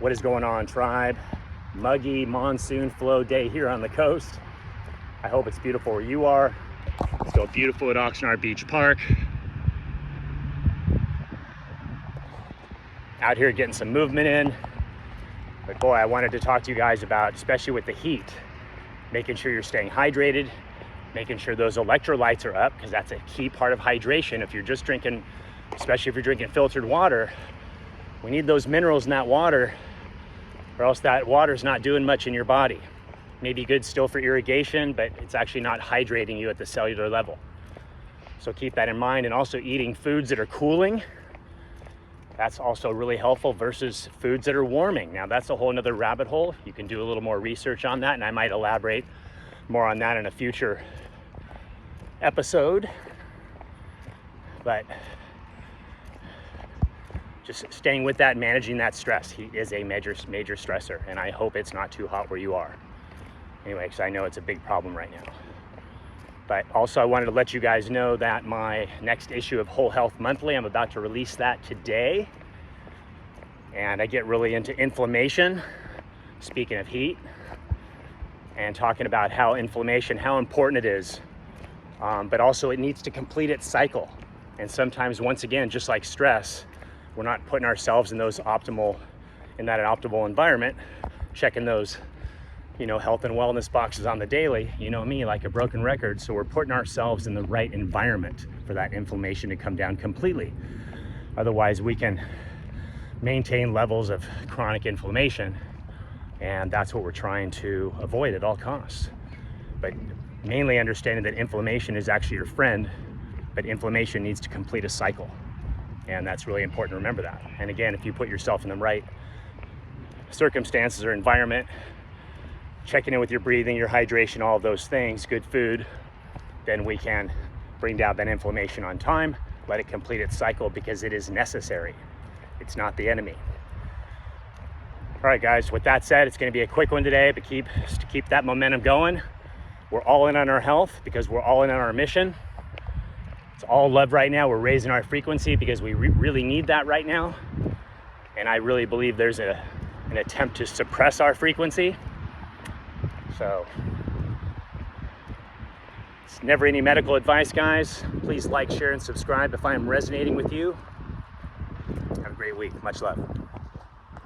What is going on, tribe? Muggy monsoon flow day here on the coast. I hope it's beautiful where you are. It's still beautiful at Oxnard Beach Park. Out here getting some movement in. But boy, I wanted to talk to you guys about, especially with the heat, making sure you're staying hydrated, making sure those electrolytes are up, because that's a key part of hydration. If you're just drinking, especially if you're drinking filtered water, we need those minerals in that water, or else that water's not doing much in your body. Maybe good still for irrigation, but it's actually not hydrating you at the cellular level. So keep that in mind. And also eating foods that are cooling, that's also really helpful versus foods that are warming. Now that's a whole nother rabbit hole. You can do a little more research on that, and I might elaborate more on that in a future episode. But just staying with that, managing that stress. Heat is a major stressor, and I hope it's not too hot where you are. Anyway, because I know it's a big problem right now. But also I wanted to let you guys know that my next issue of Whole Health Monthly, I'm about to release that today. And I get really into inflammation, speaking of heat, and talking about how inflammation, how important it is. But also it needs to complete its cycle. And sometimes, once again, just like stress, we're not putting ourselves in that optimal environment, checking those health and wellness boxes on the daily, me, like a broken record. So we're putting ourselves in the right environment for that inflammation to come down completely. Otherwise, we can maintain levels of chronic inflammation, and that's what we're trying to avoid at all costs. But mainly understanding that inflammation is actually your friend, but inflammation needs to complete a cycle. And that's really important to remember that. And again, if you put yourself in the right circumstances or environment, checking in with your breathing, your hydration, all of those things, good food, then we can bring down that inflammation on time, let it complete its cycle, because it is necessary. It's not the enemy. All right, guys, with that said, it's going to be a quick one today, but to keep that momentum going. We're all in on our health because we're all in on our mission. It's all love right now. We're raising our frequency because we really need that right now. And I really believe there's an attempt to suppress our frequency. So it's never any medical advice, guys. Please like, share, and subscribe if I am resonating with you. Have a great week. Much love.